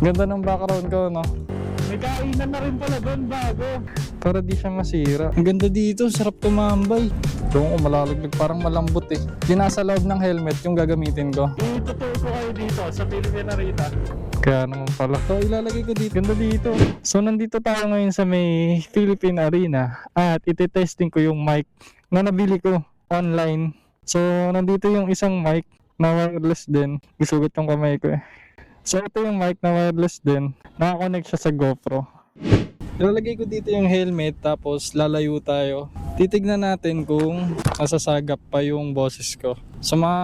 Ganda ng background ko, no? May kainan na rin pala doon bago. Para di siya masira. Ang ganda dito, sarap tumambay. Doon ko malalaglag, parang malambot eh. Di nasa loob ng helmet yung gagamitin ko. Ituturo ko kayo dito sa Philippine Arena. Kaya naman pala. So ilalagay ko dito. Ganda dito. So nandito tayo ngayon sa may Philippine Arena. At iti-testing ko yung mic na nabili ko online. So nandito yung isang mic na wireless din. Isugot yung kamay ko eh. So ito yung mic na wireless din. Nakakonect siya sa GoPro. Ilalagay ko dito yung helmet tapos lalayo tayo. Titignan natin kung masasagap pa yung boses ko. Sa mga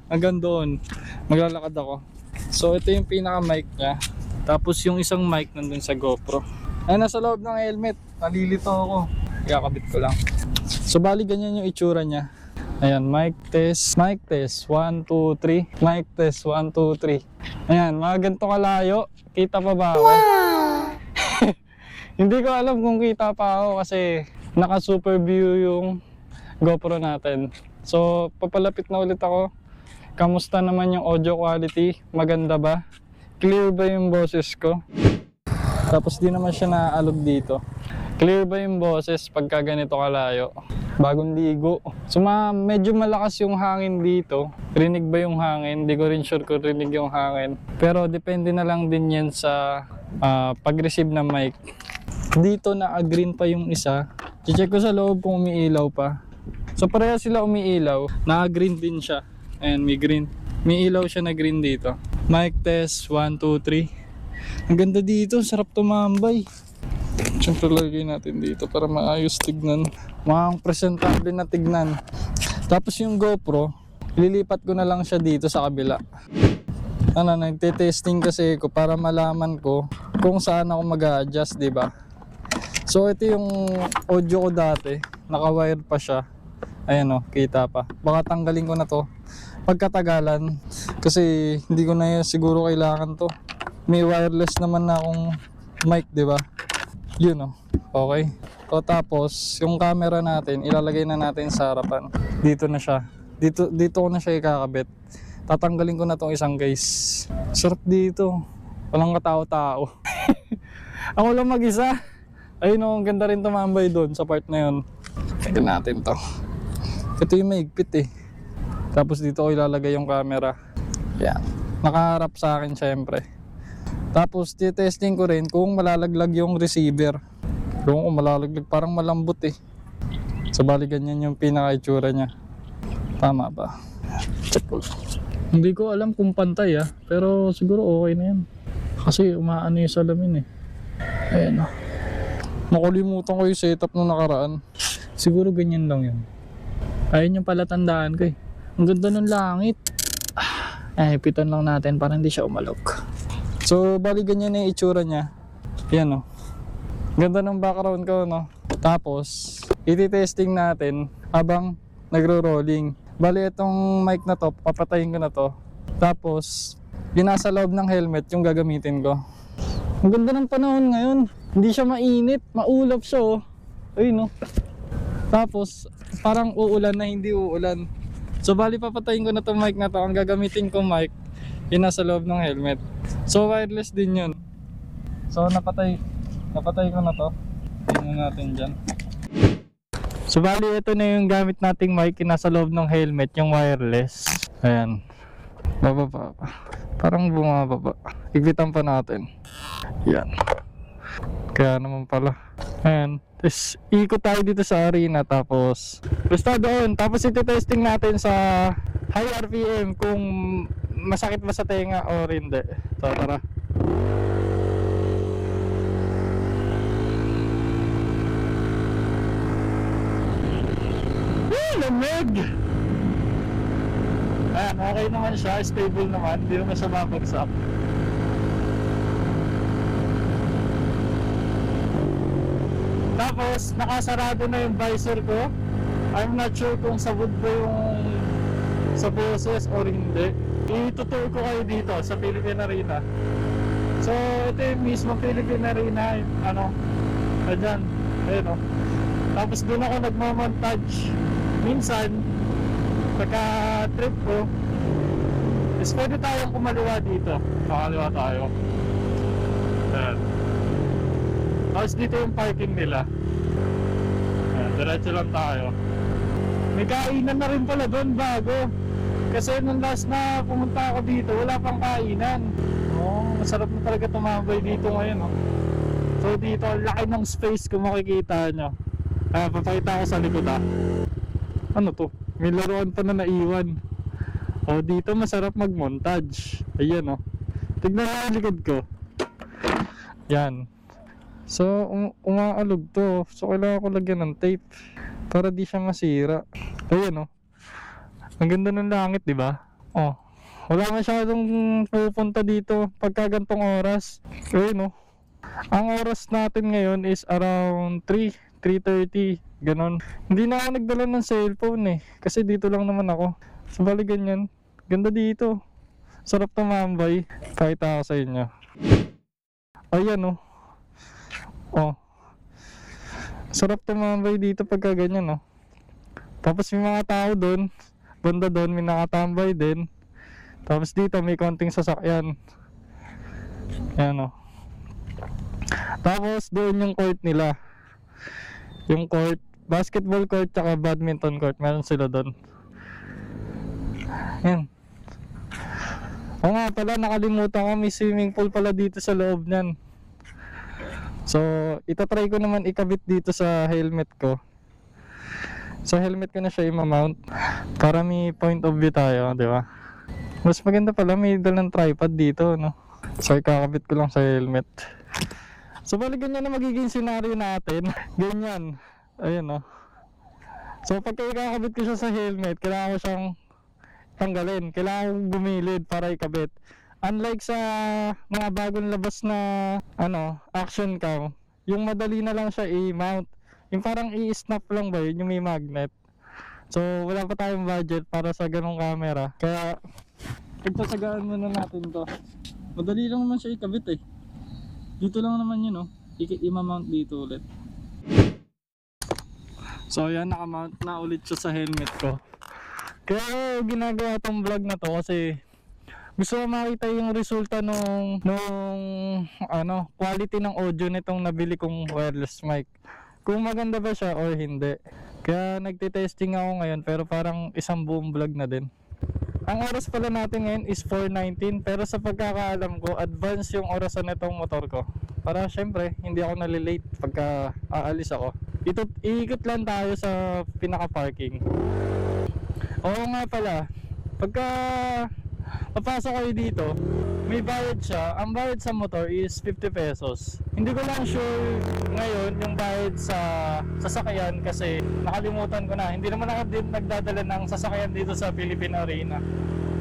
hanggang doon, maglalakad ako. So ito yung pinaka mic niya. Tapos yung isang mic nandun sa GoPro. Ay nasa loob ng helmet. Nalilito ako. Ikakabit ko lang. So bali ganyan yung itsura niya. Ayan, mic test. Mic test. 1, 2, 3. Mic test. 1, 2, 3. Ayan, mga ganito kalayo. Kita pa ba ako? Wow! Hindi ko alam kung kita pa ako kasi naka super view yung GoPro natin. So papalapit na ulit ako. Kamusta naman yung audio quality? Maganda ba? Clear ba yung boses ko? Tapos di naman siya naaalog dito. Clear ba yung boses pagka ganito kalayo? Bagong ligo. So medyo malakas yung hangin dito. Rinig ba yung hangin? Di ko rin sure kung rinig yung hangin. Pero depende na lang din yan sa pag-receive ng mic. Dito na-green pa yung isa. I-check ko sa loob kung umiilaw pa. So pareha sila umiilaw. Na-green din siya. Ayan, may green. May ilaw siya na green dito. Mic test, 1, 2, 3. Ang ganda dito, sarap tumambay. Siyempre lagay natin dito para maayos tignan. Mga presentable na tignan. Tapos yung GoPro, ililipat ko na lang siya dito sa kabila. Nagte-testing kasi ko para malaman ko kung saan ako mag-a-adjust, diba? So ito yung audio ko dati, naka-wire pa siya. Ayan o, kita pa. Baka tanggalin ko na to pagkatagalan kasi hindi ko na siguro kailangan to. May wireless naman na akong mic, diba? Yun o, okay. So tapos yung camera natin, ilalagay na natin sa harapan. Dito na siya. Dito ko na siya ikakabit. Tatanggalin ko na tong isang case. Sarap dito. Walang katao-tao. Ako lang mag-isa. Ayun o, ang ganda rin tumambay doon sa part na yun. Tignan natin to. Ito yung mahigpit eh. Tapos dito ko ilalagay yung camera. Yan. Nakaharap sa akin syempre. Tapos titesting ko rin kung malalaglag yung receiver. Kung malalaglag, parang malambot eh. So bali ganyan yung pinaka-itsura niya. Tama ba? Check ko lang. Hindi ko alam kung pantay pero siguro okay na yan. Kasi umaano yung salamin eh. Ayan o. Nakalimutan ko yung setup nung nakaraan. Siguro ganyan lang yun. Ayun yung pala tandaan ko eh. Ang ganda ng langit. Piton lang natin para hindi siya umalog. So bali ganyan na yung itsura niya. Yan o. Ganda ng background ko, no? Tapos iti-testing natin habang nagro-rolling. Bali itong mic na to, papatayin ko na to. Tapos yung nasa loob ng helmet yung gagamitin ko. Ang ganda ng panahon ngayon. Hindi siya mainit, maulap siya oh. Ayun no. Tapos parang uulan na hindi uulan. So bali papatayin ko na tong mic na to. Ang gagamitin ko mic yung nasa loob ng helmet. So wireless din yun. So napatay ko na to. Tingnan natin dyan. So bali ito na yung gamit nating mic yung nasa loob ng helmet, yung wireless. Ayan. Bababa pa. Parang bumababa. Igpitan pa natin. Yan. Kaya naman pala. Ayan. Tapos ikot tayo dito sa arena. Tapos basta doon. Tapos iti-testing natin sa high RPM kung masakit ba sa tenga o hindi. So tara. Lamig! Ayan, okay naman siya, stable naman, hindi naman siya mabagsak. Tapos, nakasarado na yung visor ko. I'm not sure kung sabog ba yung sa boses or hindi. Itutur ko kayo dito sa Philippine Arena. So, ito yung mismo Philippine Arena, andyan, ayun o. Tapos doon ako nagmamontage. Minsan, pagka trip ko, is pwede tayong kumaliwa dito. Kakaliwa tayo. Ayan. Tapos dito yung parking nila. Ayan, diretso lang tayo. May kainan na rin pala doon bago. Kasi nung last na pumunta ako dito, wala pang kainan. Masarap na talaga tumambay dito ngayon. So dito, laki ng space kung makikita nyo. Papakita ko sa likod Ano to? May laruan pa na naiwan. Dito masarap mag-montage. Ayan Tignan mo yung likod ko. Yan. So, umaalog to. So, kailangan ko lagyan ng tape para di siya masira. Ayan Ang ganda ng langit, di ba? Wala masyadong pupunta dito pagka gantong oras. Ayun Ang oras natin ngayon is around 3:30, ganon. Hindi na ako nagdala ng cellphone kasi dito lang naman ako. So bali ganyan. Ganda dito. Sarap tumambay. Pakita ko sa inyo. Ayan Sarap tumambay dito pagka ganyan Tapos may mga tao doon. Banda doon may nakatambay din. Tapos dito may konting sasakyan. Ayan Tapos doon yung court nila. Yung court, basketball court tsaka badminton court, meron sila doon. Ayan. Oo nga pala, nakalimutan ko, may swimming pool pala dito sa loob niyan. So, itatry ko naman ikabit dito sa helmet ko. Sa helmet ko na siya i-mount para may point of view tayo, di ba? Mas maganda pala, may dalang tripod dito, So, ikakabit ko lang sa helmet. So, bali ganyan na magiging scenario natin. Ganyan. Ayan So, pagka ikakabit ko siya sa helmet, kailangan ko siyang tanggalin. Kailangan kong gumilid para ikabit. Unlike sa mga bagong labas na action cam, yung madali na lang siya i-mount. Yung parang i-snap lang ba yun, yung may magnet. So, wala pa tayong budget para sa ganong camera. Kaya, pagtasagaan muna natin to. Madali lang naman siya ikabit Dito lang naman yun i-mount dito ulit. So, yan, nakamount na ulit siya sa helmet ko. Kaya, ginagawa tong vlog na to kasi gusto ko makita yung resulta nung quality ng audio nitong nabili kong wireless mic. Kung maganda ba siya or hindi. Kaya nagte-testing ako ngayon pero parang isang buong vlog na din. Ang oras pala natin ngayon is 4:19 pero sa pagkakaalam ko advance yung orasan nitong motor ko. Para syempre hindi ako nalilate pagka aalis ako. Iikot lang tayo sa pinaka-parking. Oo nga pala, pagka papasok kayo dito, may bayad siya. Ang bayad sa motor is 50 pesos. Hindi ko lang sure ngayon yung bayad sa sasakyan kasi nakalimutan ko na. Hindi naman ako din nagdadala ng sasakyan dito sa Philippine Arena.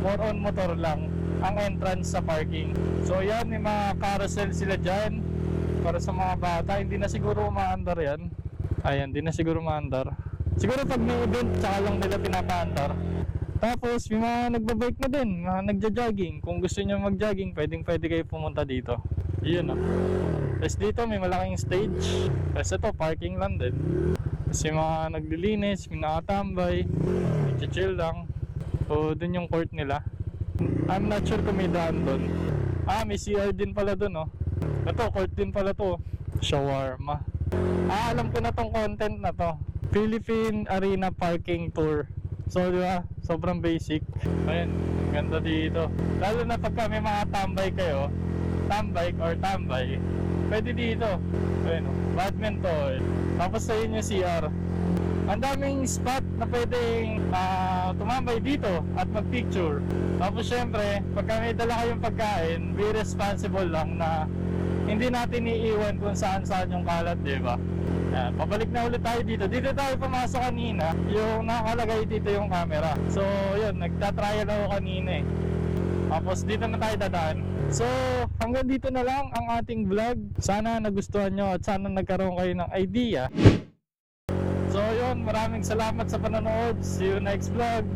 More on motor lang ang entrance sa parking. So yan, may mga carousel sila dyan para sa mga bata. Hindi na siguro umaandar yan. Ayan, hindi na siguro umaandar. Siguro pag may event, tsaka lang nila pinapaandar. Tapos may mga nagbabike na din, mga nagja-jogging. Kung gusto niyo mag-jogging, pwede kayo pumunta dito. Yun Tapos dito may malaking stage. Kasi ito parking lang din. Tapos yung mga naglilinis, may nakatambay, chill lang. O dun yung court nila. I'm not sure kung may daan dun. May CR din pala dun Ito, court din pala to. Shawarma. Alam ko na tong content na to. Philippine Arena Parking Tour. So di ba, sobrang basic. Ayun, ganda dito. Lalo na pagka may mga tambay kayo, tambay, pwede dito. Ayun, badminton. Tapos sa inyo CR. Ang daming spot na pwedeng tumambay dito at magpicture. Tapos syempre, pagka may dala kayong pagkain, be responsible lang na hindi natin iiwan kung saan yung kalat, di ba? Yan, pabalik na ulit tayo dito. Dito tayo pumasok kanina. Yung nakalagay dito yung camera. So, yun, nagtatrial ako kanina Tapos dito na tayo dadaan. So, hanggang dito na lang ang ating vlog. Sana nagustuhan nyo at sana nagkaroon kayo ng idea. So, yun, maraming salamat sa panonood. See you next vlog.